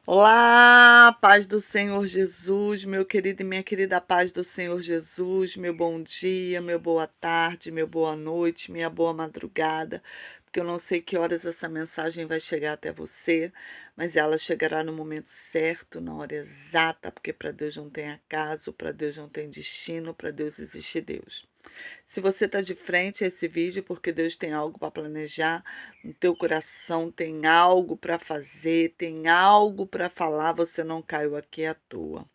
Olá, paz do Senhor Jesus, meu querido e minha querida paz do Senhor Jesus, meu bom dia, meu boa tarde, meu boa noite, minha boa madrugada, porque eu não sei que horas essa mensagem vai chegar até você, mas ela chegará no momento certo, na hora exata, porque para Deus não tem acaso, para Deus não tem destino, para Deus existe Deus. Se você está de frente a esse vídeo, porque Deus tem algo para planejar, no teu coração tem algo para fazer, tem algo para falar, você não caiu aqui à toa.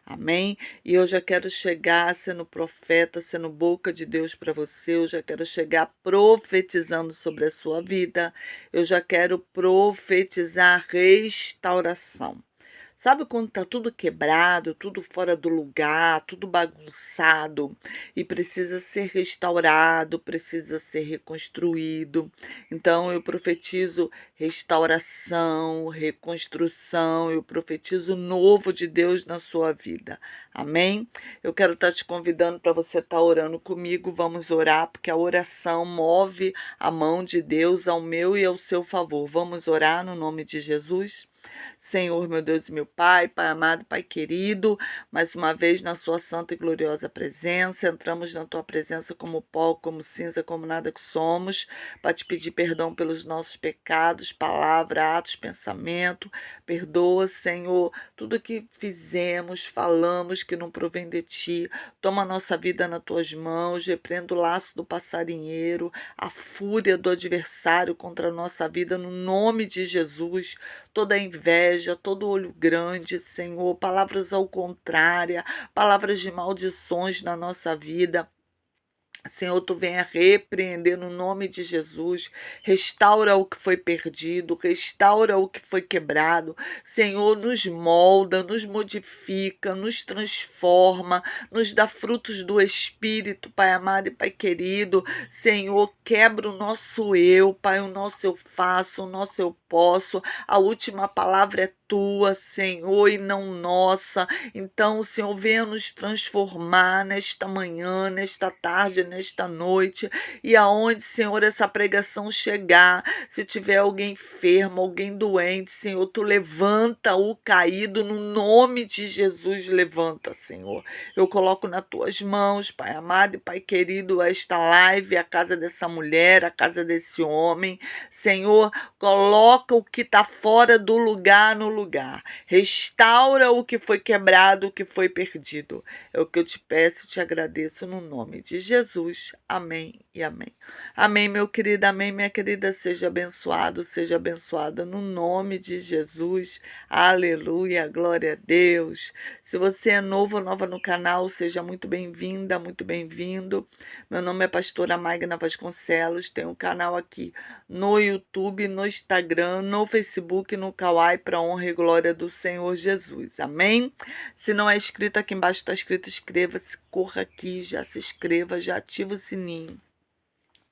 Amém? E eu já quero chegar sendo profeta, sendo boca de Deus para você, eu já quero chegar profetizando sobre a sua vida, eu já quero profetizar restauração. Sabe quando tá tudo quebrado, tudo fora do lugar, tudo bagunçado e precisa ser restaurado, precisa ser reconstruído. Então eu profetizo restauração, reconstrução, eu profetizo o novo de Deus na sua vida. Amém? Eu quero estar te convidando para você estar orando comigo. Vamos orar, porque a oração move a mão de Deus ao meu e ao seu favor. Vamos orar no nome de Jesus? Senhor, meu Deus e meu Pai, Pai amado, Pai querido, mais uma vez na sua santa e gloriosa presença, entramos na tua presença como pó, como cinza, como nada que somos, para te pedir perdão pelos nossos pecados, palavra, atos, pensamento. Perdoa, Senhor, tudo que fizemos, falamos que não provém de ti. Toma a nossa vida nas tuas mãos, repreenda o laço do passarinheiro, a fúria do adversário contra a nossa vida, no nome de Jesus. Toda inveja, todo olho grande, Senhor, palavras ao contrário, palavras de maldições na nossa vida. Senhor, tu venha repreender no nome de Jesus, restaura o que foi perdido, restaura o que foi quebrado. Senhor, nos molda, nos modifica, nos transforma, nos dá frutos do Espírito, Pai amado e Pai querido. Senhor, quebra o nosso eu, Pai, o nosso eu faço, o nosso eu posso. A última palavra é tua, Senhor, e não nossa. Então, Senhor, venha nos transformar nesta manhã, nesta tarde, nesta noite, e aonde, Senhor, essa pregação chegar, se tiver alguém enfermo, alguém doente, Senhor, tu levanta o caído, no nome de Jesus, levanta, Senhor. Eu coloco nas tuas mãos, Pai amado e Pai querido, esta live, a casa dessa mulher, a casa desse homem. Senhor, coloca o que está fora do lugar no lugar. Restaura o que foi quebrado, o que foi perdido. É o que eu te peço e te agradeço no nome de Jesus. Amém e amém. Amém, meu querido, amém, minha querida. Seja abençoado, seja abençoada no nome de Jesus. Aleluia, glória a Deus. Se você é novo ou nova no canal, seja muito bem-vinda, muito bem-vindo. Meu nome é pastora Magna Vasconcelos, tenho um canal aqui no YouTube, no Instagram, no Facebook, no Kawai, para honra e glória do Senhor Jesus. Amém? Se não é inscrito, aqui embaixo está escrito inscreva-se, corra aqui, já se inscreva, já ativa o sininho.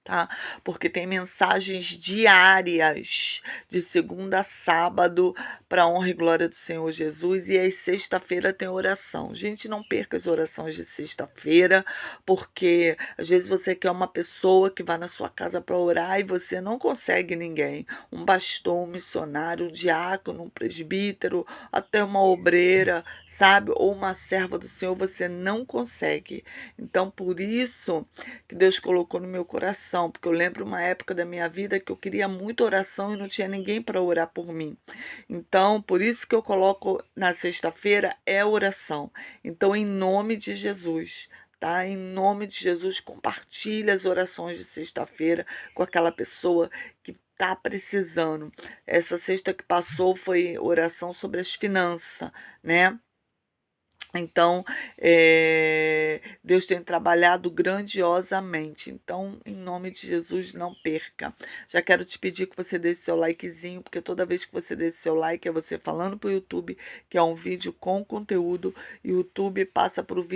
Tá? Porque tem mensagens diárias, de segunda a sábado, para honra e glória do Senhor Jesus, e às sexta-feira tem oração. Gente, não perca as orações de sexta-feira, porque às vezes você quer uma pessoa que vá na sua casa para orar e você não consegue ninguém. Um pastor, um missionário, um diácono, um presbítero, até uma obreira, sabe? Ou uma serva do Senhor, você não consegue. Então, por isso que Deus colocou no meu coração, porque eu lembro uma época da minha vida que eu queria muito oração e não tinha ninguém para orar por mim. Então, por isso que eu coloco na sexta-feira é oração. Então, em nome de Jesus, tá? Em nome de Jesus, compartilhe as orações de sexta-feira com aquela pessoa que está precisando. Essa sexta que passou foi oração sobre as finanças, né? Então, Deus tem trabalhado grandiosamente. Então, em nome de Jesus, não perca. Já quero te pedir que você deixe seu likezinho, porque toda vez que você deixe seu like, é você falando para o YouTube que é um vídeo com conteúdo, e o YouTube passa para o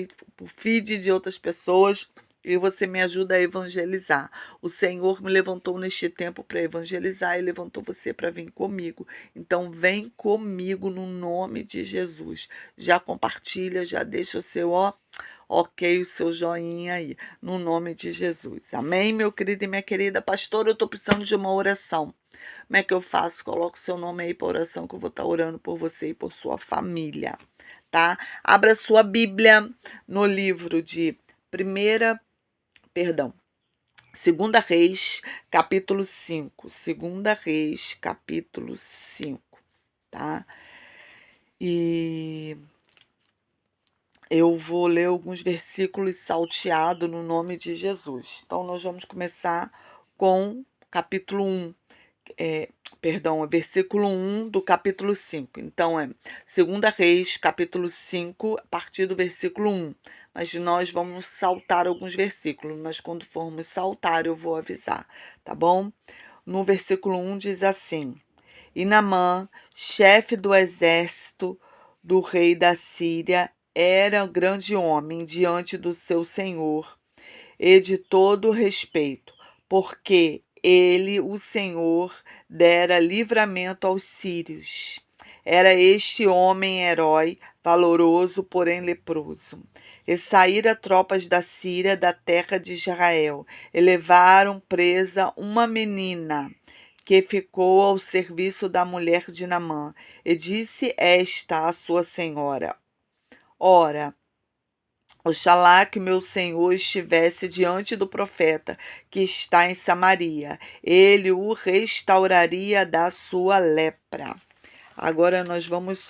feed de outras pessoas. E você me ajuda a evangelizar. O Senhor me levantou neste tempo para evangelizar e levantou você para vir comigo. Então, vem comigo no nome de Jesus. Já compartilha, já deixa o seu Ok, o seu joinha aí, no nome de Jesus. Amém, meu querido e minha querida? Pastor, eu estou precisando de uma oração. Como é que eu faço? Coloca o seu nome aí para oração, que eu vou estar orando por você e por sua família, tá? Abra sua Bíblia no livro de Segunda Reis, capítulo 5. Segunda Reis, capítulo 5, tá? E eu vou ler alguns versículos salteados no nome de Jesus. Então, nós vamos começar com capítulo 1. Versículo 1 do capítulo 5. Então, Segunda Reis, capítulo 5, a partir do versículo 1. Mas nós vamos saltar alguns versículos, mas quando formos saltar eu vou avisar, tá bom? No versículo 1 diz assim: E Naamã, chefe do exército do rei da Síria, era grande homem diante do seu senhor e de todo respeito, porque ele, o Senhor, dera livramento aos sírios. Era este homem herói, valoroso, porém leproso. E saíra tropas da Síria da terra de Israel, e levaram presa uma menina que ficou ao serviço da mulher de Naamã. E disse esta à sua senhora: Ora, oxalá que meu senhor estivesse diante do profeta que está em Samaria, ele o restauraria da sua lepra. Agora nós vamos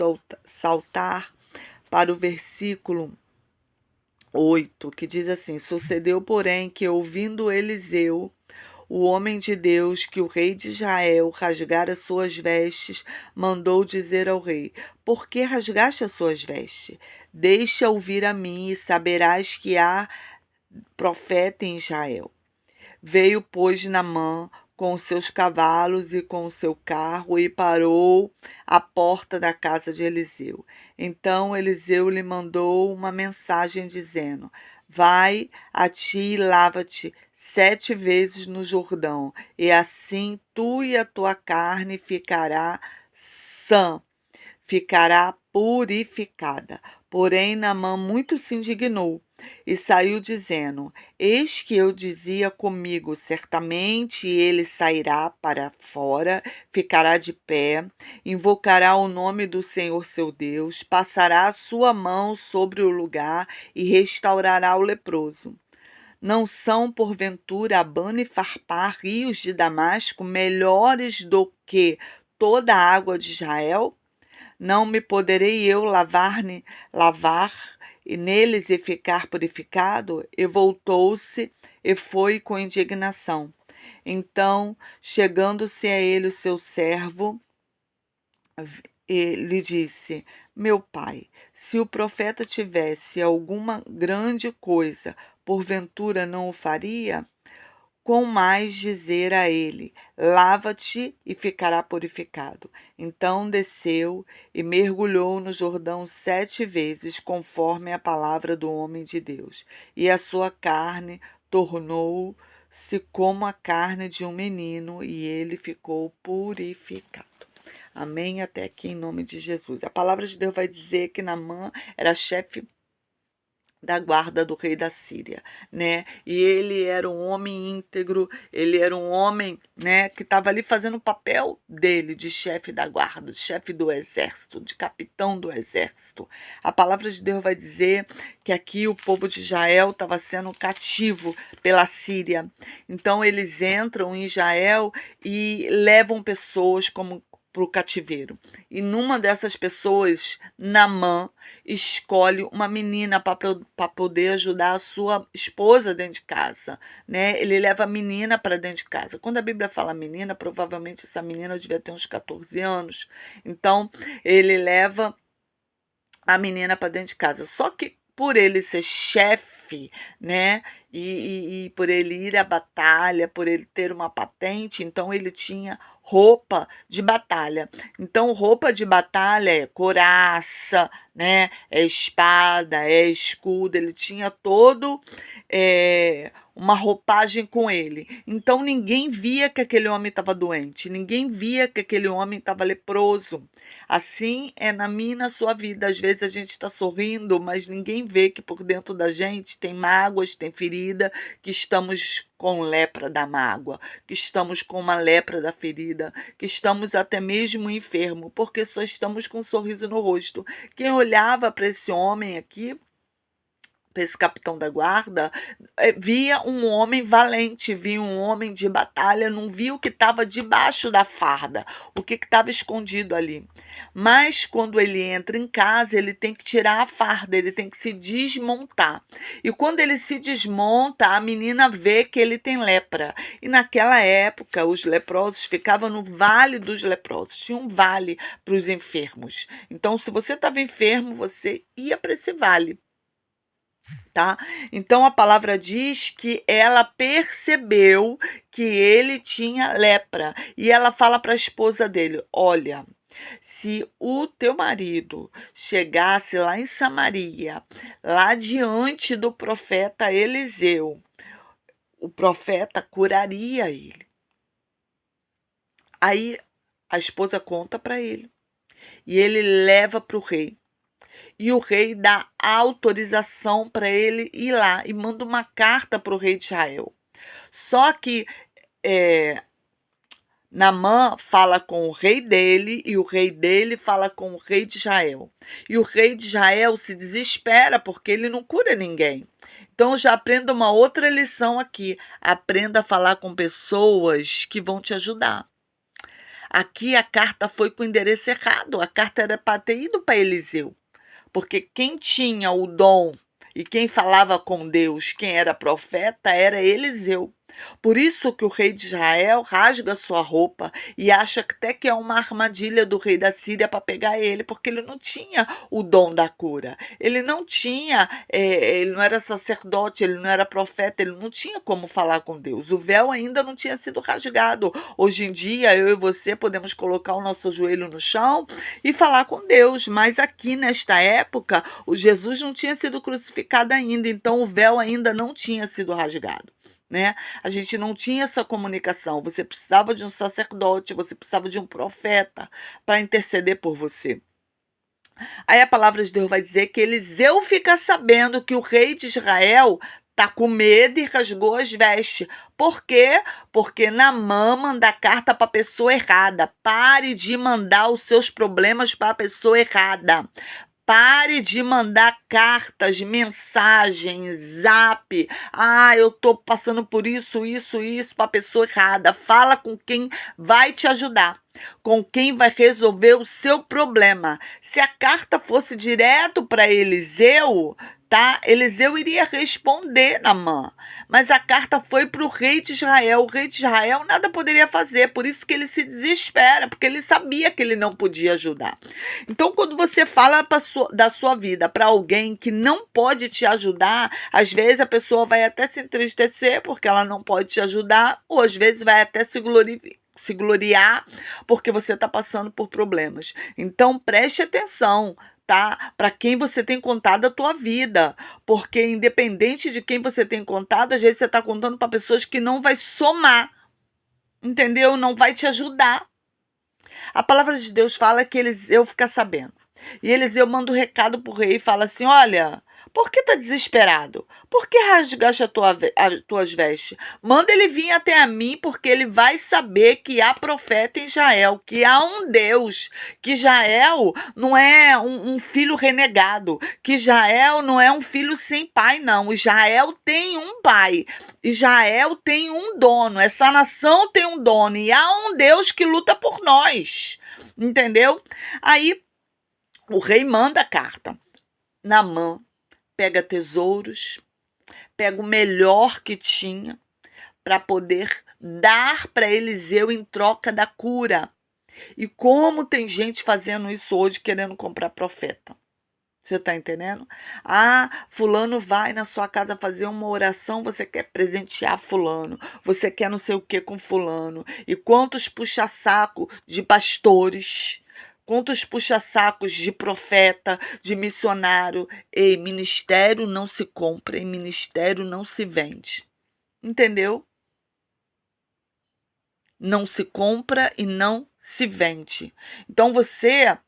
saltar para o versículo 8, que diz assim: Sucedeu, porém, que ouvindo Eliseu, o homem de Deus, que o rei de Israel rasgara suas vestes, mandou dizer ao rei: Por que rasgaste as suas vestes? Deixa ouvir a mim, e saberás que há profeta em Israel. Veio, pois, Naamã com os seus cavalos e com o seu carro e parou à porta da casa de Eliseu. Então Eliseu lhe mandou uma mensagem dizendo: Vai a ti e lava-te 7 vezes no Jordão, e assim tu e a tua carne ficará purificada. Porém, Naamã muito se indignou e saiu dizendo: Eis que eu dizia comigo, certamente ele sairá para fora, ficará de pé, invocará o nome do Senhor seu Deus, passará a sua mão sobre o lugar e restaurará o leproso. Não são, porventura, Abana e Farpar, rios de Damasco, melhores do que toda a água de Israel? Não me poderei eu lavar e neles e ficar purificado? E voltou-se e foi com indignação. Então, chegando-se a ele o seu servo, lhe disse: Meu pai, se o profeta tivesse alguma grande coisa, porventura não o faria? Com mais dizer a ele: Lava-te e ficará purificado. Então desceu e mergulhou no Jordão 7 vezes, conforme a palavra do homem de Deus. E a sua carne tornou-se como a carne de um menino, e ele ficou purificado. Amém? Até aqui em nome de Jesus. A palavra de Deus vai dizer que Naamã era chefe da guarda do rei da Síria, né? E ele era um homem íntegro, ele era um homem, né, que estava ali fazendo o papel dele de chefe da guarda, de chefe do exército, de capitão do exército. A palavra de Deus vai dizer que aqui o povo de Israel estava sendo cativo pela Síria. Então eles entram em Israel e levam pessoas como para o cativeiro. E numa dessas pessoas, Naamã escolhe uma menina para poder ajudar a sua esposa dentro de casa, né? Ele leva a menina para dentro de casa. Quando a Bíblia fala menina, provavelmente essa menina devia ter uns 14 anos. Então, ele leva a menina para dentro de casa. Só que por ele ser chefe, né? E por ele ir à batalha, por ele ter uma patente, então ele tinha roupa de batalha. Então, roupa de batalha é couraça, né? É espada, é escudo. Ele tinha todo uma roupagem com ele. Então, ninguém via que aquele homem estava doente, ninguém via que aquele homem estava leproso. Assim é na minha e na sua vida. Às vezes a gente está sorrindo, mas ninguém vê que por dentro da gente tem mágoas, tem ferida, que estamos com lepra da mágoa, que estamos com uma lepra da ferida, que estamos até mesmo enfermos, porque só estamos com um sorriso no rosto. Quem olhava para esse homem aqui, para esse capitão da guarda, via um homem valente, via um homem de batalha, não via o que estava debaixo da farda, o que estava escondido ali. Mas quando ele entra em casa, ele tem que tirar a farda, ele tem que se desmontar. E quando ele se desmonta, a menina vê que ele tem lepra. E naquela época, os leprosos ficavam no Vale dos Leprosos, tinha um vale para os enfermos. Então, se você estava enfermo, você ia para esse vale. Tá? Então a palavra diz que ela percebeu que ele tinha lepra e ela fala para a esposa dele: olha, se o teu marido chegasse lá em Samaria, lá diante do profeta Eliseu, o profeta curaria ele. Aí a esposa conta para ele e ele leva para o rei. E o rei dá autorização para ele ir lá e manda uma carta para o rei de Israel. Só que Naamã fala com o rei dele e o rei dele fala com o rei de Israel. E o rei de Israel se desespera porque ele não cura ninguém. Então eu já aprendo uma outra lição aqui. Aprenda a falar com pessoas que vão te ajudar. Aqui a carta foi com o endereço errado. A carta era para ter ido para Eliseu. Porque quem tinha o dom e quem falava com Deus, quem era profeta, era Eliseu. Por isso que o rei de Israel rasga sua roupa e acha até que é uma armadilha do rei da Síria para pegar ele, porque ele não tinha o dom da cura. Ele não tinha, ele não era sacerdote, ele não era profeta, ele não tinha como falar com Deus. O véu ainda não tinha sido rasgado. Hoje em dia, eu e você podemos colocar o nosso joelho no chão e falar com Deus, mas aqui nesta época, o Jesus não tinha sido crucificado ainda, então o véu ainda não tinha sido rasgado. Né? A gente não tinha essa comunicação. Você precisava de um sacerdote, você precisava de um profeta para interceder por você. Aí a palavra de Deus vai dizer que Eliseu fica sabendo que o rei de Israel tá com medo e rasgou as vestes. Por quê? Porque Naamã manda carta para a pessoa errada. Pare de mandar os seus problemas para a pessoa errada. Pare de mandar cartas, mensagens, zap. Eu tô passando por isso para a pessoa errada. Fala com quem vai te ajudar, com quem vai resolver o seu problema. Se a carta fosse direto para Eliseu, tá? Eliseu iria responder Naamã. Mas a carta foi para o rei de Israel. O rei de Israel nada poderia fazer, por isso que ele se desespera, porque ele sabia que ele não podia ajudar. Então, quando você fala da sua vida para alguém que não pode te ajudar, às vezes a pessoa vai até se entristecer porque ela não pode te ajudar, ou às vezes vai até se gloriar porque você está passando por problemas. Então, preste atenção, tá? Para quem você tem contado a tua vida, porque independente de quem você tem contado, às vezes você está contando para pessoas que não vai somar, entendeu? Não vai te ajudar. A palavra de Deus fala que Eliseu fica sabendo. E Eliseu manda um recado para o rei e fala assim: olha, por que tá desesperado? Por que rasgaste as tuas vestes? Manda ele vir até a mim, porque ele vai saber que há profeta em Israel, que há um Deus, que Israel não é um filho renegado, que Israel não é um filho sem pai, não. Israel tem um pai, Israel tem um dono, essa nação tem um dono, e há um Deus que luta por nós, entendeu? Aí o rei manda a carta. Naamã pega tesouros, pega o melhor que tinha para poder dar para Eliseu em troca da cura. E como tem gente fazendo isso hoje, querendo comprar profeta. Você está entendendo? Ah, fulano vai na sua casa fazer uma oração, você quer presentear fulano, você quer não sei o que com fulano. E quantos puxa-saco de pastores, quantos puxa-sacos de profeta, de missionário. Ei, ministério não se compra e ministério não se vende. Entendeu? Não se compra e não se vende. Então você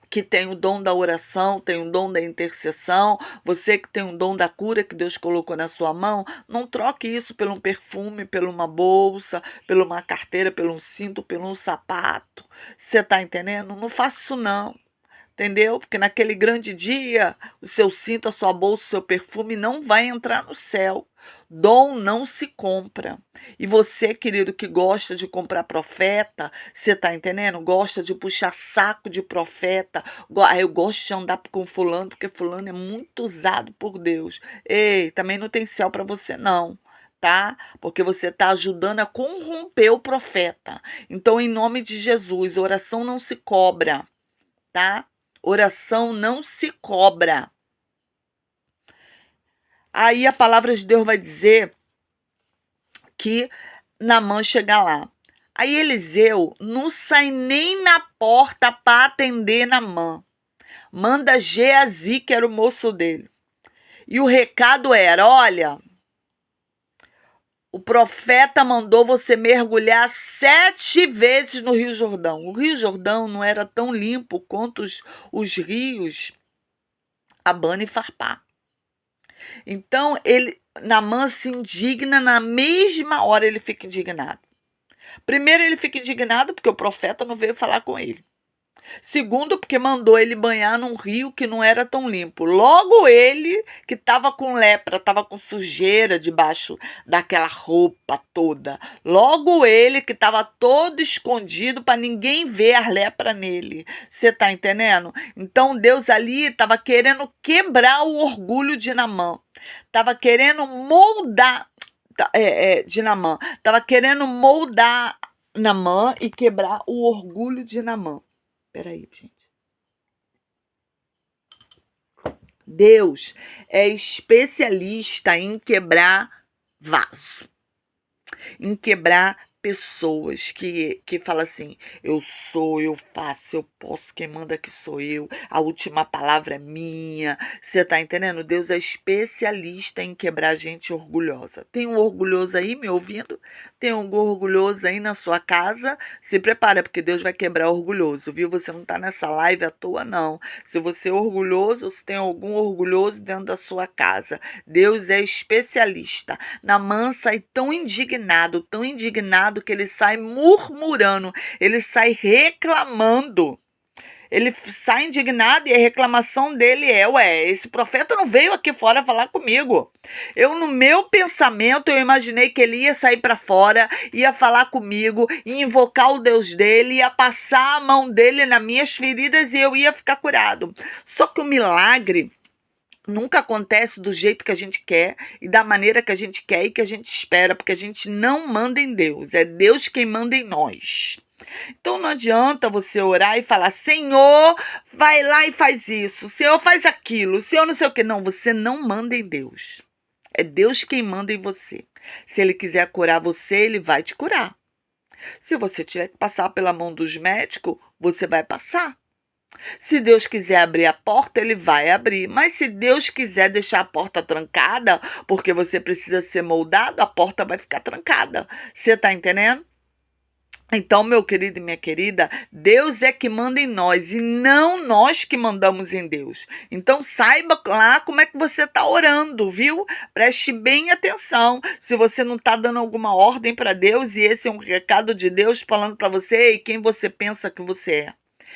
que tem o dom da oração, tem o dom da intercessão, você que tem o dom da cura que Deus colocou na sua mão, não troque isso por um perfume, por uma bolsa, por uma carteira, por um cinto, por um sapato. Você está entendendo? Não faça isso não. Entendeu? Porque naquele grande dia, o seu cinto, a sua bolsa, o seu perfume não vai entrar no céu. Dom não se compra. E você, querido, que gosta de comprar profeta, você tá entendendo? Gosta de puxar saco de profeta. Eu gosto de andar com fulano, porque fulano é muito usado por Deus. Ei, também não tem céu para você, não. Tá? Porque você está ajudando a corromper o profeta. Então, em nome de Jesus, oração não se cobra, tá? Oração não se cobra. Aí a palavra de Deus vai dizer que Naamã chega lá. Aí Eliseu não sai nem na porta para atender Naamã. Manda Geazi, que era o moço dele. E o recado era: olha, o profeta mandou você mergulhar 7 vezes no Rio Jordão. O Rio Jordão não era tão limpo quanto os rios Abana e Farpá. Então, Naamã se indigna, na mesma hora ele fica indignado. Primeiro, ele fica indignado porque o profeta não veio falar com ele. Segundo, porque mandou ele banhar num rio que não era tão limpo. Logo ele, que estava com lepra, estava com sujeira debaixo daquela roupa toda. Logo ele, que estava todo escondido para ninguém ver a lepra nele. Você está entendendo? Então Deus ali estava querendo quebrar o orgulho de Naamã. Estava querendo moldar de Naamã. Estava querendo moldar Naamã e quebrar o orgulho de Naamã. Peraí, gente. Deus é especialista em quebrar vaso, em quebrar pessoas que falam assim: eu sou, eu faço, eu posso, quem manda aqui sou eu, a última palavra é minha. Você tá entendendo? Deus é especialista em quebrar gente orgulhosa. Tem um orgulhoso aí me ouvindo? Tem um orgulhoso aí na sua casa? Se prepara, porque Deus vai quebrar orgulhoso, viu? Você não tá nessa live à toa, não. Se você é orgulhoso, se tem algum orgulhoso dentro da sua casa, Deus é especialista. Naamã sai tão indignado que ele sai murmurando, ele sai reclamando. Ele sai indignado e a reclamação dele é: ué, esse profeta não veio aqui fora falar comigo. No meu pensamento, eu imaginei que ele ia sair para fora, ia falar comigo, ia invocar o Deus dele, ia passar a mão dele nas minhas feridas e eu ia ficar curado. Só que o milagre nunca acontece do jeito que a gente quer e da maneira que a gente quer e que a gente espera, porque a gente não manda em Deus, é Deus quem manda em nós. Então não adianta você orar e falar: Senhor, vai lá e faz isso, Senhor, faz aquilo, Senhor não sei o que. Não, você não manda em Deus. É Deus quem manda em você. Se Ele quiser curar você, Ele vai te curar. Se você tiver que passar pela mão dos médicos, você vai passar. Se Deus quiser abrir a porta, Ele vai abrir. Mas se Deus quiser deixar a porta trancada, porque você precisa ser moldado, a porta vai ficar trancada. Você está entendendo? Então, meu querido e minha querida, Deus é que manda em nós e não nós que mandamos em Deus. Então, saiba lá como é que você está orando, viu? Preste bem atenção. Se você não está dando alguma ordem para Deus e esse é um recado de Deus falando para você e quem você pensa que você é.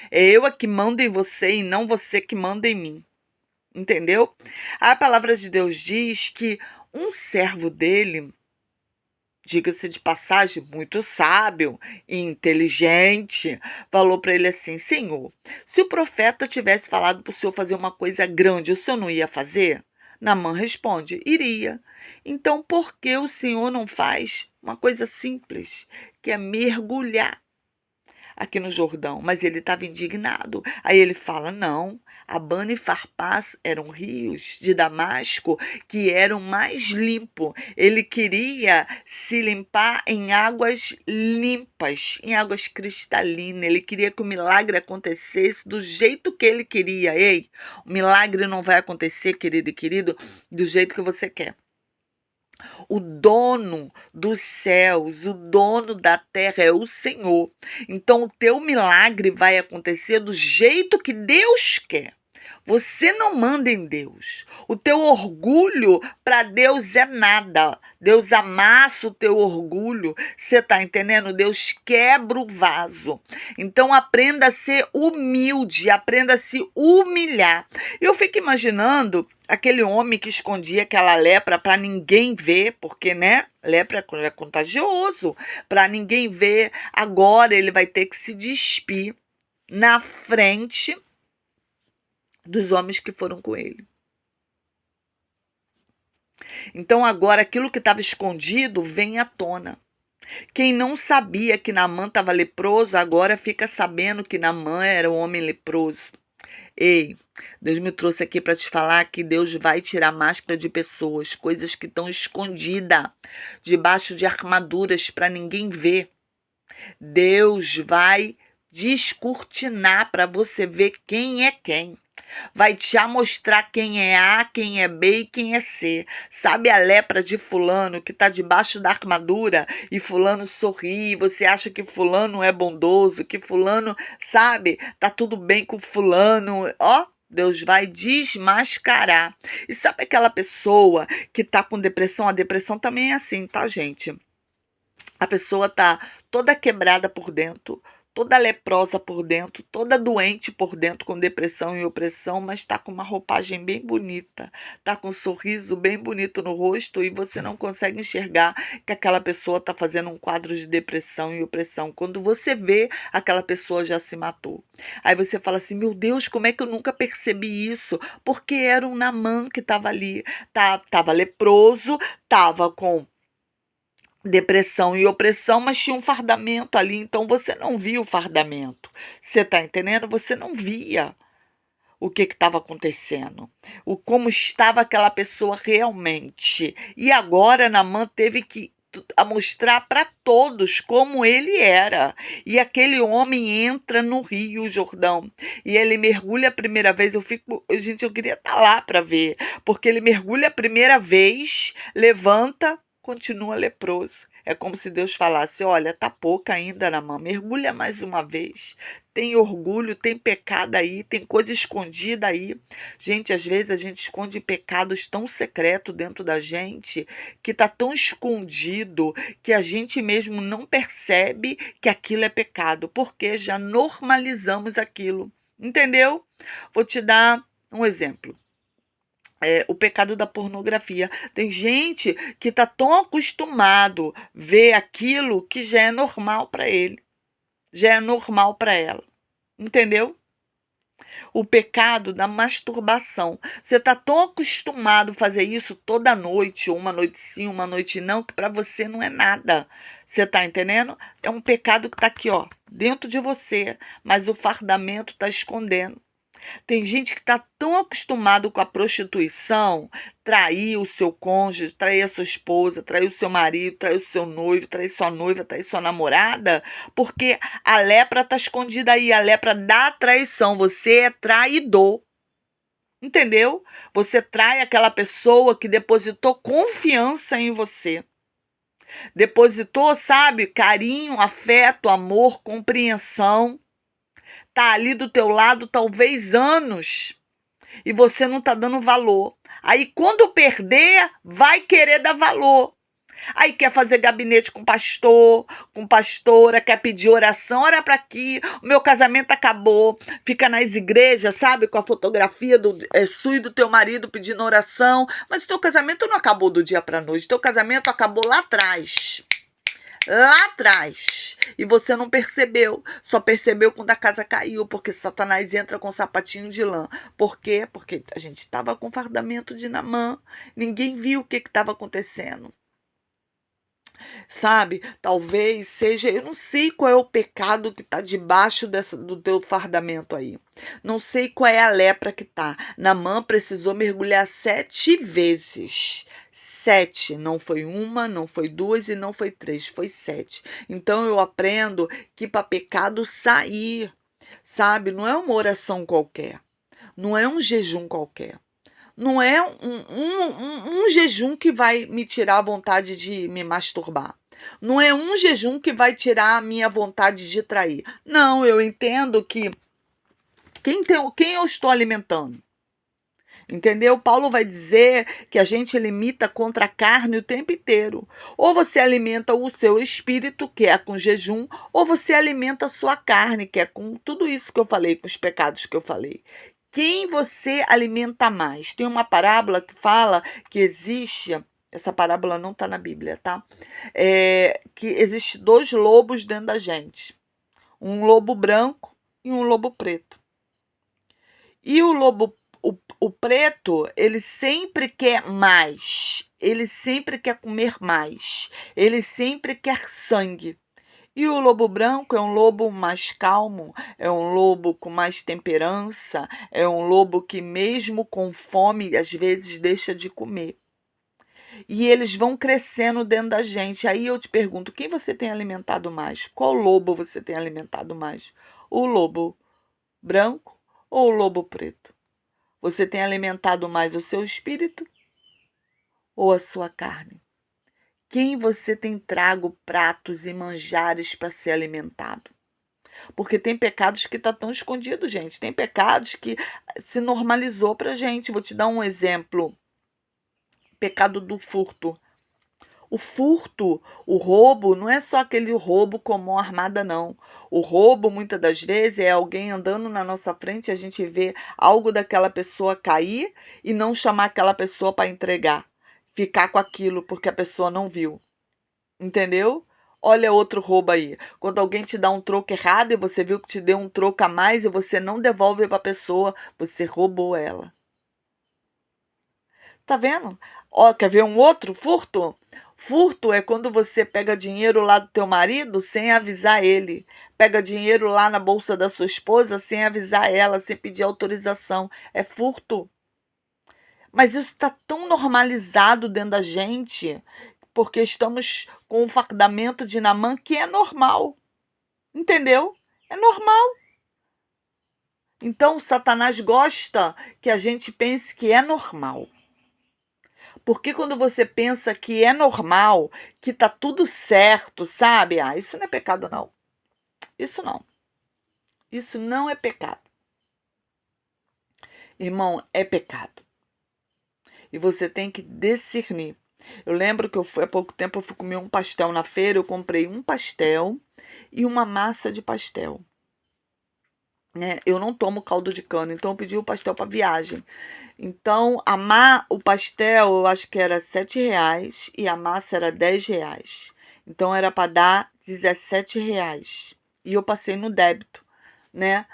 É eu a que mando em você e não você que manda em mim. Entendeu? A palavra de Deus diz que um servo dele, diga-se de passagem, muito sábio e inteligente, falou para ele assim: Senhor, se o profeta tivesse falado para o senhor fazer uma coisa grande, o senhor não ia fazer? Naamã responde: iria. Então, por que o senhor não faz uma coisa simples, que é mergulhar? aqui no Jordão, mas ele estava indignado. Aí ele fala: não, Abana e Farpás eram rios de Damasco que eram mais limpos. Ele queria se limpar em águas limpas, em águas cristalinas. Ele queria que o milagre acontecesse do jeito que ele queria. Ei, o milagre não vai acontecer, querido e querido, do jeito que você quer. O dono dos céus, o dono da terra é o Senhor. Então, o teu milagre vai acontecer do jeito que Deus quer. Você não manda em Deus. O teu orgulho para Deus é nada. Deus amassa o teu orgulho. Você está entendendo? Deus quebra o vaso. Então aprenda a ser humilde, aprenda a se humilhar. Eu fico imaginando aquele homem que escondia aquela lepra para ninguém ver, porque, né? Lepra é contagioso. Para ninguém ver. Agora ele vai ter que se despir na frente dos homens que foram com ele. Então agora aquilo que estava escondido vem à tona. Quem não sabia que Naamã estava leproso, agora fica sabendo que Naamã era um homem leproso. Ei, Deus me trouxe aqui para te falar que Deus vai tirar máscara de pessoas, coisas que estão escondidas debaixo de armaduras para ninguém ver. Deus vai descortinar para você ver quem é quem. Vai te mostrar quem é A, quem é B e quem é C. Sabe a lepra de fulano que está debaixo da armadura e fulano sorri, você acha que fulano é bondoso, que fulano, sabe, tá tudo bem com fulano, ó. Deus vai desmascarar. E sabe aquela pessoa que tá com depressão? A depressão também é assim, tá, gente? A pessoa tá toda quebrada por dentro, toda leprosa por dentro, toda doente por dentro, com depressão e opressão, mas tá com uma roupagem bem bonita, tá com um sorriso bem bonito no rosto e você não consegue enxergar que aquela pessoa tá fazendo um quadro de depressão e opressão. Quando você vê, aquela pessoa já se matou. Aí você fala assim: meu Deus, como é que eu nunca percebi isso? Porque era um Naamã que estava ali, tava leproso, tava com depressão e opressão, mas tinha um fardamento ali, então você não via o fardamento. Você está entendendo? Você não via o que estava acontecendo, como estava aquela pessoa realmente. E agora Naamã teve que mostrar para todos como ele era. E aquele homem entra no Rio Jordão e ele mergulha a primeira vez. Gente, eu queria estar lá para ver, porque ele mergulha a primeira vez, levanta, continua leproso. É como se Deus falasse: olha, tá pouca ainda, Naamã, mergulha mais uma vez. Tem orgulho, tem pecado aí, tem coisa escondida aí. Gente, às vezes a gente esconde pecados tão secretos dentro da gente, que tá tão escondido, que a gente mesmo não percebe que aquilo é pecado, porque já normalizamos aquilo. Entendeu? Vou te dar um exemplo. O pecado da pornografia. Tem gente que está tão acostumado a ver aquilo que já é normal para ele, já é normal para ela. Entendeu? O pecado da masturbação. Você está tão acostumado a fazer isso toda noite, uma noite sim, uma noite não, que para você não é nada. Você está entendendo? É um pecado que está aqui, ó, dentro de você, mas o fardamento está escondendo. Tem gente que está tão acostumado com a prostituição, trair o seu cônjuge, trair a sua esposa, trair o seu marido, trair o seu noivo, trair sua noiva, trair sua namorada, porque a lepra está escondida aí, a lepra da traição. Você é traidor. Entendeu? Você trai aquela pessoa que depositou confiança em você. Depositou, sabe, carinho, afeto, amor, compreensão. Tá ali do teu lado talvez anos e você não tá dando valor. Aí quando perder, vai querer dar valor. Aí quer fazer gabinete com pastor, com pastora, quer pedir oração, ora para aqui, o meu casamento acabou. Fica nas igrejas, sabe, com a fotografia sua e do teu marido pedindo oração, mas o teu casamento não acabou do dia para noite, teu casamento acabou lá atrás. Lá atrás. E você não percebeu. Só percebeu quando a casa caiu, porque Satanás entra com sapatinho de lã. Por quê? Porque a gente estava com fardamento de Naamã. Ninguém viu o que estava acontecendo. sabe? Talvez seja, eu não sei qual é o pecado que está debaixo do teu fardamento aí. Não sei qual é a lepra que tá. Naamã precisou mergulhar 7 vezes. 7, não foi uma, não foi duas e não foi três, foi 7. Então eu aprendo que para pecado sair, sabe? Não é uma oração qualquer, não é um jejum qualquer. Não é um jejum que vai me tirar a vontade de me masturbar. Não é um jejum que vai tirar a minha vontade de trair. Não, eu entendo que quem eu estou alimentando? Entendeu? Paulo vai dizer que a gente limita contra a carne o tempo inteiro. Ou você alimenta o seu espírito, que é com jejum, ou você alimenta a sua carne, que é com tudo isso que eu falei, com os pecados que eu falei. Quem você alimenta mais? Tem uma parábola que fala que existe, essa parábola não está na Bíblia, tá? Que existe 2 lobos dentro da gente. Um lobo branco e um lobo preto. E o preto, ele sempre quer mais. Ele sempre quer comer mais. Ele sempre quer sangue. E o lobo branco é um lobo mais calmo, é um lobo com mais temperança, é um lobo que, mesmo com fome, às vezes deixa de comer. E eles vão crescendo dentro da gente. Aí eu te pergunto: quem você tem alimentado mais? Qual lobo você tem alimentado mais? O lobo branco ou o lobo preto? Você tem alimentado mais o seu espírito ou a sua carne? Quem você tem trago pratos e manjares para ser alimentado? Porque tem pecados que tá tão escondido, gente. Tem pecados que se normalizou pra gente. Vou te dar um exemplo. Pecado do furto. O furto, o roubo, não é só aquele roubo com mão armada, não. O roubo, muitas das vezes, é alguém andando na nossa frente, a gente vê algo daquela pessoa cair e não chamar aquela pessoa para entregar. Ficar com aquilo porque a pessoa não viu. Entendeu? Olha outro roubo aí. Quando alguém te dá um troco errado e você viu que te deu um troco a mais e você não devolve para a pessoa, você roubou ela. Tá vendo? Ó, quer ver um outro furto? Furto é quando você pega dinheiro lá do teu marido sem avisar ele. Pega dinheiro lá na bolsa da sua esposa sem avisar ela, sem pedir autorização. É furto. Mas isso está tão normalizado dentro da gente, porque estamos com o fardamento de Naamã, que é normal. Entendeu? É normal. Então, Satanás gosta que a gente pense que é normal. Porque quando você pensa que é normal, que tá tudo certo, sabe? Ah, isso não é pecado, não. Isso não. Isso não é pecado. Irmão, é pecado. E você tem que discernir. Eu lembro que há pouco tempo eu fui comer um pastel na feira, eu comprei um pastel e uma massa de pastel. Né? Eu não tomo caldo de cana, então eu pedi o pastel para viagem. Então, o pastel, eu acho que era R$ 7 e a massa era R$ 10. Então, era para dar R$ 17. E eu passei no débito, né?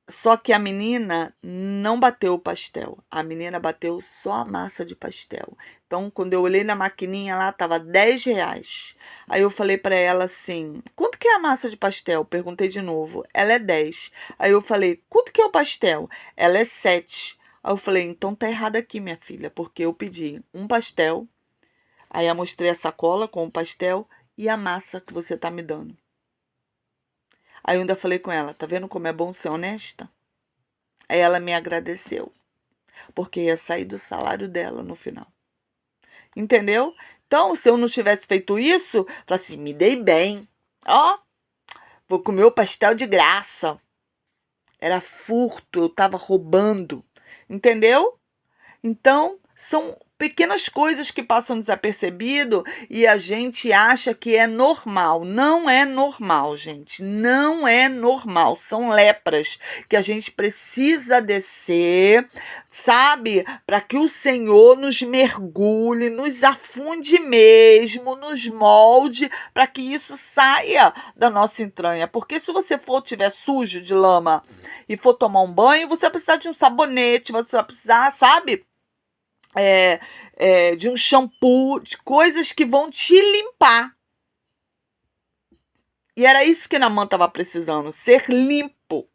Só que a menina não bateu o pastel. A menina bateu só a massa de pastel. Então, quando eu olhei na maquininha lá, tava R$ 10. Aí eu falei para ela assim: quanto que é a massa de pastel? Perguntei de novo. Ela é 10. Aí eu falei: quanto que é o pastel? Ela é 7. Aí eu falei: então tá errado aqui, minha filha, porque eu pedi um pastel. Aí eu mostrei a sacola com o pastel e a massa que você tá me dando. Aí eu ainda falei com ela: tá vendo como é bom ser honesta? Aí ela me agradeceu, porque ia sair do salário dela no final. Entendeu? Então, se eu não tivesse feito isso, falei assim: me dei bem. Ó, vou comer o pastel de graça. Era furto, eu estava roubando. Entendeu? Então, são pequenas coisas que passam desapercebido e a gente acha que é normal. Não é normal, gente. Não é normal. São lepras que a gente precisa descer, sabe? Para que o Senhor nos mergulhe, nos afunde mesmo, nos molde, para que isso saia da nossa entranha. Porque se você tiver sujo de lama e for tomar um banho, você vai precisar de um sabonete, você vai precisar, sabe? de um shampoo, de coisas que vão te limpar. E era isso que Naamã estava precisando, ser limpo.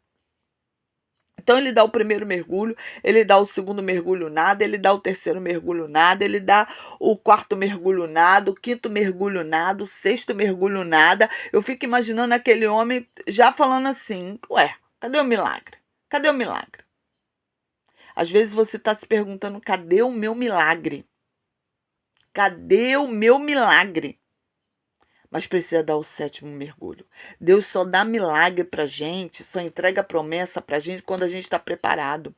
Então ele dá o primeiro mergulho, ele dá o segundo mergulho nada, ele dá o terceiro mergulho nada, ele dá o quarto mergulho nada, o quinto mergulho nada, o sexto mergulho nada. Eu fico imaginando aquele homem já falando assim, ué, cadê o milagre? Cadê o milagre? Às vezes você está se perguntando, cadê o meu milagre? Cadê o meu milagre? Mas precisa dar o sétimo mergulho. Deus só dá milagre pra gente, só entrega promessa pra gente quando a gente está preparado.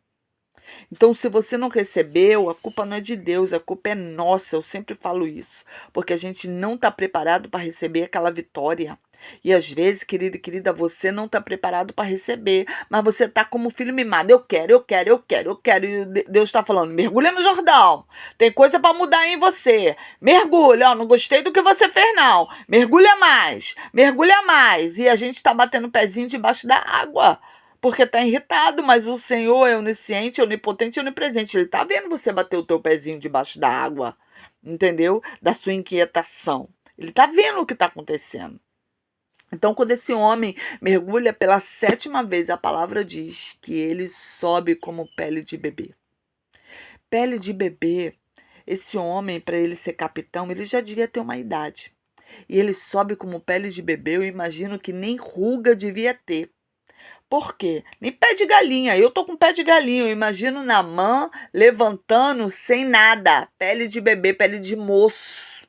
Então, se você não recebeu, a culpa não é de Deus, a culpa é nossa. Eu sempre falo isso, porque a gente não está preparado para receber aquela vitória. E às vezes, querido e querida, você não está preparado para receber, mas você está como filho mimado. Eu quero, eu quero, eu quero, eu quero. E Deus está falando: mergulha no Jordão. Tem coisa para mudar em você. Mergulha, ó, não gostei do que você fez, não. Mergulha mais, mergulha mais. E a gente está batendo o pezinho debaixo da água. Porque está irritado, mas o Senhor é onisciente, onipotente e onipresente. Ele está vendo você bater o teu pezinho debaixo da água, entendeu? Da sua inquietação. Ele está vendo o que está acontecendo. Então, quando esse homem mergulha pela 7ª vez, a palavra diz que ele sobe como pele de bebê. Pele de bebê. Esse homem, para ele ser capitão, ele já devia ter uma idade. E ele sobe como pele de bebê, eu imagino que nem ruga devia ter. Por quê? Nem pé de galinha. Eu tô com pé de galinha. Eu imagino Naamã levantando sem nada. Pele de bebê, pele de moço.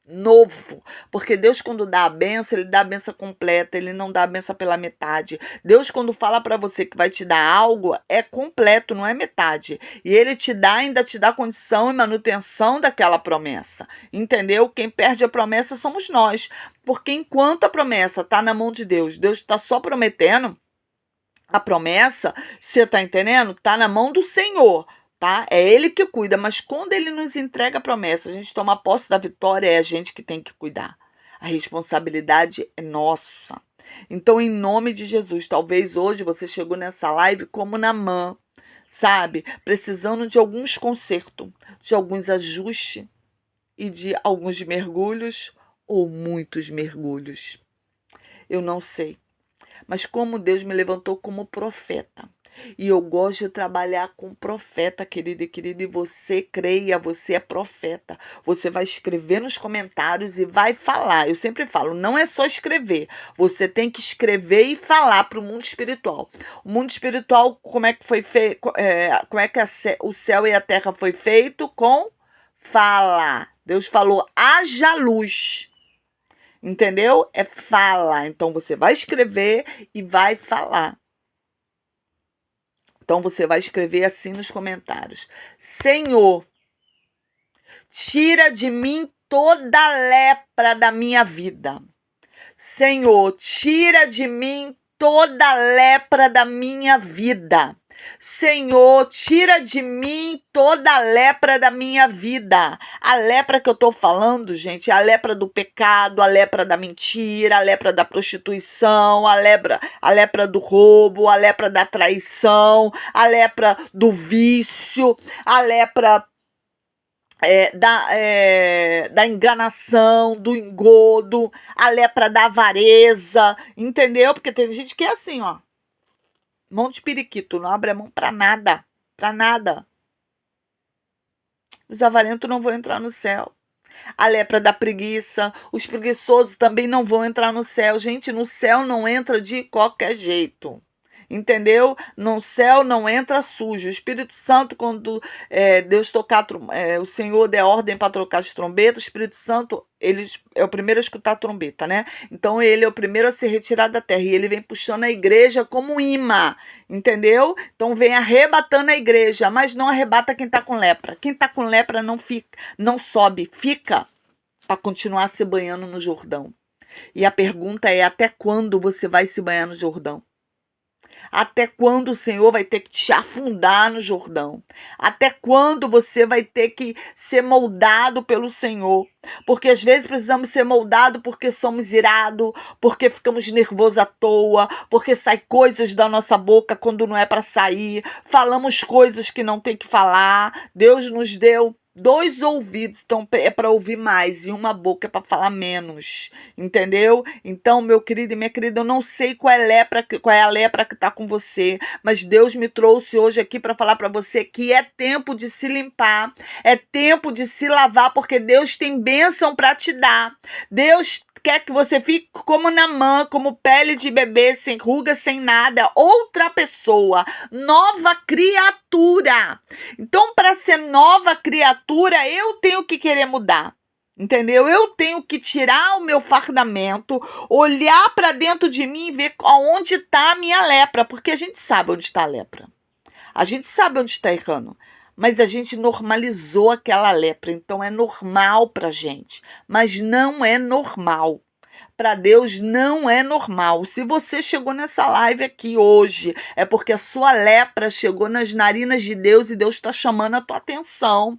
Novo. Porque Deus, quando dá a benção, ele dá a benção completa. Ele não dá a benção pela metade. Deus, quando fala para você que vai te dar algo, é completo, não é metade. E ele te dá, ainda te dá condição e manutenção daquela promessa. Entendeu? Quem perde a promessa somos nós. Porque enquanto a promessa está na mão de Deus, Deus está só prometendo. A promessa, você está entendendo? Está na mão do Senhor, tá? É Ele que cuida, mas quando Ele nos entrega a promessa, a gente toma posse da vitória, é a gente que tem que cuidar. A responsabilidade é nossa. Então, em nome de Jesus, talvez hoje você chegou nessa live como Naamã, sabe? Precisando de alguns consertos, de alguns ajustes e de alguns mergulhos ou muitos mergulhos. Eu não sei. Mas como Deus me levantou como profeta. E eu gosto de trabalhar com profeta, querido e querido. E você creia, você é profeta. Você vai escrever nos comentários e vai falar. Eu sempre falo, não é só escrever. Você tem que escrever e falar para o mundo espiritual. O mundo espiritual, como é que foi feito? Como é que o céu e a terra foi feito? Com fala. Deus falou, haja luz. Entendeu? É fala. Então você vai escrever e vai falar. Então você vai escrever assim nos comentários: Senhor, tira de mim toda a lepra da minha vida. Senhor, tira de mim toda a lepra da minha vida. Senhor, tira de mim toda a lepra da minha vida. A lepra que eu estou falando, gente, é a lepra do pecado, a lepra da mentira, a lepra da prostituição, a lepra do roubo, a lepra da traição, a lepra do vício, a lepra da enganação, do engodo, a lepra da avareza, entendeu? Porque tem gente que é assim, ó. Mão de periquito, não abre a mão pra nada, pra nada. Os avarentos não vão entrar no céu. A lepra da preguiça, os preguiçosos também não vão entrar no céu. Gente, no céu não entra de qualquer jeito. Entendeu? No céu não entra sujo. O Espírito Santo, quando Deus tocar, o Senhor der ordem para trocar as trombetas, o Espírito Santo, ele é o primeiro a escutar a trombeta, né? Então ele é o primeiro a ser retirado da terra. E ele vem puxando a igreja como um imã, entendeu? Então vem arrebatando a igreja, mas não arrebata quem está com lepra. Quem está com lepra não fica, não sobe, fica para continuar se banhando no Jordão. E a pergunta é: até quando você vai se banhar no Jordão? Até quando o Senhor vai ter que te afundar no Jordão? Até quando você vai ter que ser moldado pelo Senhor? Porque às vezes precisamos ser moldados porque somos irados, porque ficamos nervosos à toa, porque sai coisas da nossa boca quando não é para sair, falamos coisas que não tem que falar. Deus nos deu 2 ouvidos, então é para ouvir mais, e uma boca é para falar menos, entendeu? Então, meu querido e minha querida, eu não sei qual é a lepra que está com você, mas Deus me trouxe hoje aqui para falar para você que é tempo de se limpar, é tempo de se lavar, porque Deus tem bênção para te dar. Deus quer que você fique como Naamã, como pele de bebê, sem ruga, sem nada, outra pessoa, nova criatura. Então, para ser nova criatura, eu tenho que querer mudar. Entendeu? Eu tenho que tirar o meu fardamento, olhar para dentro de mim e ver onde está a minha lepra, porque a gente sabe onde está a lepra. A gente sabe onde está errando, mas a gente normalizou aquela lepra, então é normal para gente, mas não é normal. Para Deus não é normal. Se você chegou nessa live aqui hoje, é porque a sua lepra chegou nas narinas de Deus e Deus está chamando a tua atenção.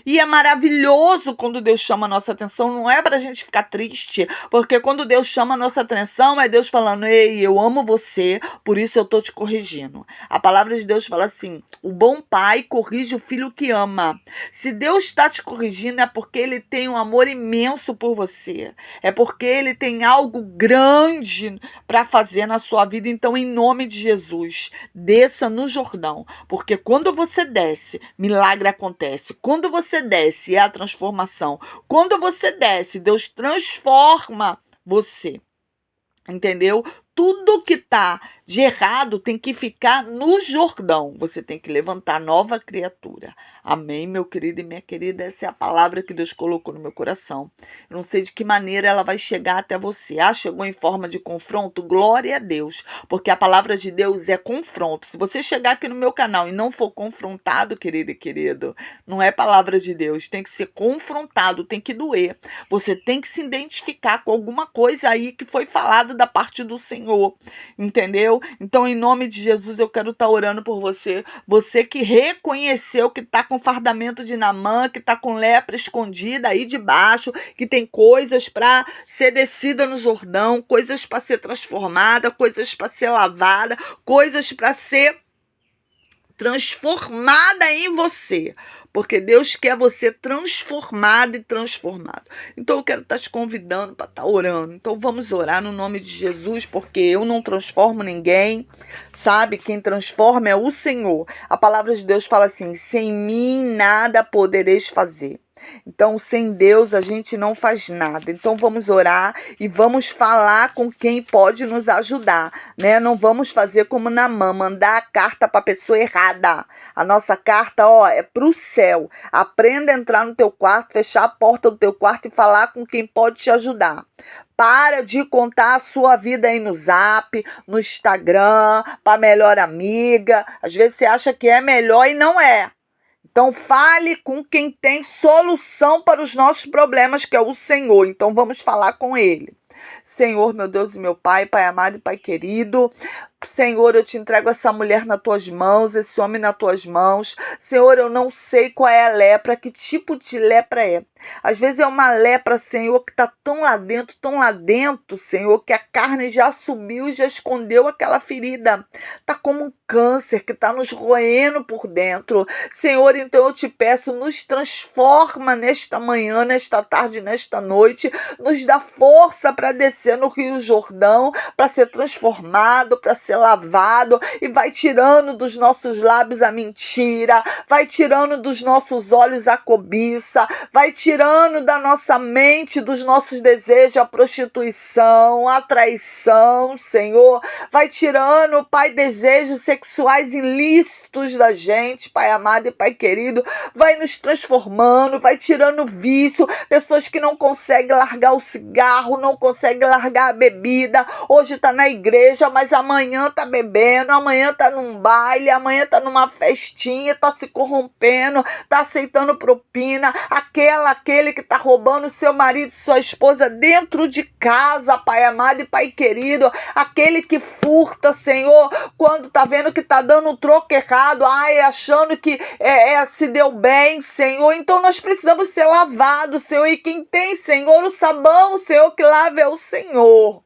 E é maravilhoso quando Deus chama a nossa atenção, não é para a gente ficar triste, porque quando Deus chama a nossa atenção, é Deus falando: ei, eu amo você, por isso eu estou te corrigindo. A palavra de Deus fala assim: o bom pai corrige o filho que ama. Se Deus está te corrigindo, é porque Ele tem um amor imenso por você, é porque Ele tem algo grande para fazer na sua vida. Então, em nome de Jesus, desça no Jordão, porque quando você desce, milagre acontece. Quando você desce, é a transformação. Quando você desce, Deus transforma você. Entendeu? Tudo que tá de errado tem que ficar no Jordão. Você tem que levantar nova criatura. Amém, meu querido e minha querida? Essa é a palavra que Deus colocou no meu coração. Eu não sei de que maneira ela vai chegar até você. Ah, chegou em forma de confronto? Glória a Deus, porque a palavra de Deus é confronto. Se você chegar aqui no meu canal e não for confrontado, querido e querido, não é palavra de Deus. Tem que ser confrontado, tem que doer. Você tem que se identificar com alguma coisa aí que foi falado da parte do Senhor, entendeu? Então, em nome de Jesus, eu quero estar orando por você. Você que reconheceu que está com fardamento de Naamã, que está com lepra escondida aí debaixo, que tem coisas para ser descida no Jordão, coisas para ser transformada, coisas para ser lavada, coisas para ser transformada em você, porque Deus quer você transformado e transformado. Então eu quero estar te convidando para estar orando. Então vamos orar no nome de Jesus, porque eu não transformo ninguém, sabe? Quem transforma é o Senhor. A palavra de Deus fala assim: sem mim nada podereis fazer. Então, sem Deus, a gente não faz nada. Então, vamos orar e vamos falar com quem pode nos ajudar, né? Não vamos fazer como Naamã, mandar a carta para a pessoa errada. A nossa carta, é para o céu. Aprenda a entrar no teu quarto, fechar a porta do teu quarto e falar com quem pode te ajudar. Para de contar a sua vida aí no Zap, no Instagram, para melhor amiga. Às vezes você acha que é melhor e não é. Então, fale com quem tem solução para os nossos problemas, que é o Senhor. Então, vamos falar com Ele. Senhor, meu Deus e meu Pai, Pai amado e Pai querido, Senhor, eu te entrego essa mulher nas tuas mãos, esse homem nas tuas mãos. Senhor, eu não sei qual é a lepra, que tipo de lepra é. Às vezes é uma lepra, Senhor, que está tão lá dentro, Senhor, que a carne já subiu e já escondeu aquela ferida. Está como um câncer que está nos roendo por dentro. Senhor, então eu te peço, nos transforma nesta manhã, nesta tarde, nesta noite. Nos dá força para descer no Rio Jordão, para ser transformado, para ser lavado, e vai tirando dos nossos lábios a mentira, vai tirando dos nossos olhos a cobiça, vai tirando da nossa mente, dos nossos desejos, a prostituição, a traição, Senhor. Vai tirando, Pai, desejos sexuais ilícitos da gente, Pai amado e Pai querido. Vai nos transformando, vai tirando vício, pessoas que não conseguem largar o cigarro, não conseguem largar a bebida. Hoje está na igreja, mas amanhã está bebendo, amanhã está num baile, amanhã está numa festinha, está se corrompendo, está aceitando propina. Aquele que está roubando seu marido e sua esposa dentro de casa, Pai amado e Pai querido. Aquele que furta, Senhor, quando está vendo que está dando um troco errado, achando que se deu bem, Senhor. Então nós precisamos ser lavados, Senhor. E quem tem, Senhor, o sabão, Senhor, que lava é o Senhor.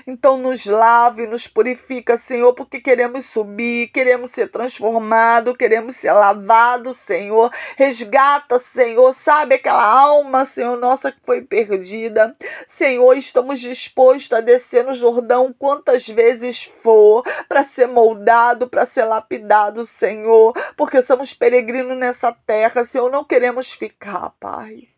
Então nos lave, nos purifica, Senhor, porque queremos subir, queremos ser transformados, queremos ser lavados, Senhor. Resgata, Senhor, sabe aquela alma, Senhor, nossa que foi perdida. Senhor, estamos dispostos a descer no Jordão quantas vezes for, para ser moldado, para ser lapidado, Senhor, porque somos peregrinos nessa terra, Senhor, não queremos ficar, Pai.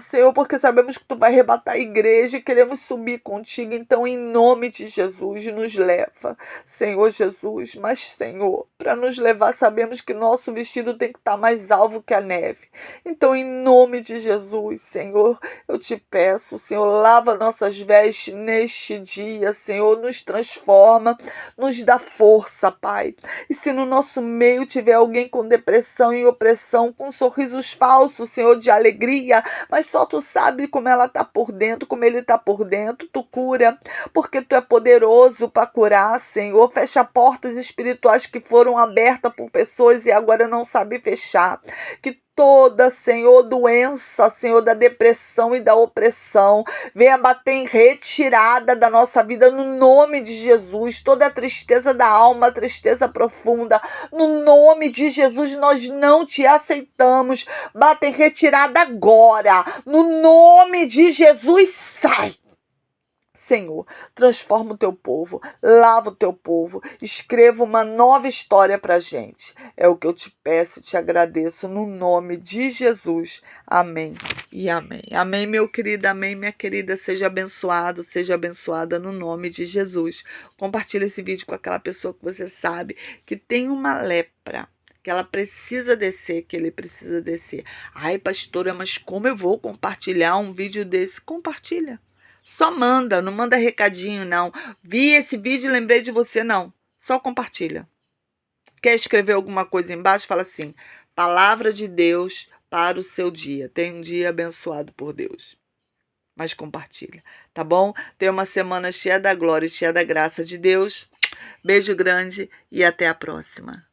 Senhor, porque sabemos que Tu vai arrebatar a igreja e queremos subir contigo. Então, em nome de Jesus, nos leva, Senhor Jesus. Mas, Senhor, para nos levar, sabemos que nosso vestido tem que estar mais alvo que a neve. Então, em nome de Jesus, Senhor, eu te peço, Senhor, lava nossas vestes neste dia, Senhor, nos transforma, nos dá força, Pai. E se no nosso meio tiver alguém com depressão e opressão, com sorrisos falsos, Senhor, de alegria, mas só Tu sabe como ela está por dentro, como ele está por dentro. Tu cura, porque Tu é poderoso para curar, Senhor. Fecha portas espirituais que foram abertas por pessoas e agora não sabe fechar. Que toda, Senhor, doença, Senhor, da depressão e da opressão, venha bater em retirada da nossa vida no nome de Jesus. Toda a tristeza da alma, tristeza profunda, no nome de Jesus, nós não Te aceitamos. Bata em retirada agora, no nome de Jesus, sai. Senhor, transforma o Teu povo, lava o Teu povo, escreva uma nova história para a gente. É o que eu Te peço e Te agradeço no nome de Jesus. Amém e amém. Amém, meu querido, amém, minha querida. Seja abençoado, seja abençoada no nome de Jesus. Compartilhe esse vídeo com aquela pessoa que você sabe que tem uma lepra, que ela precisa descer, que ele precisa descer. Ai, pastora, mas como eu vou compartilhar um vídeo desse? Compartilha. Só manda, não manda recadinho, não. Vi esse vídeo e lembrei de você, não. Só compartilha. Quer escrever alguma coisa embaixo? Fala assim, palavra de Deus para o seu dia. Tenha um dia abençoado por Deus. Mas compartilha, tá bom? Tenha uma semana cheia da glória, cheia da graça de Deus. Beijo grande e até a próxima.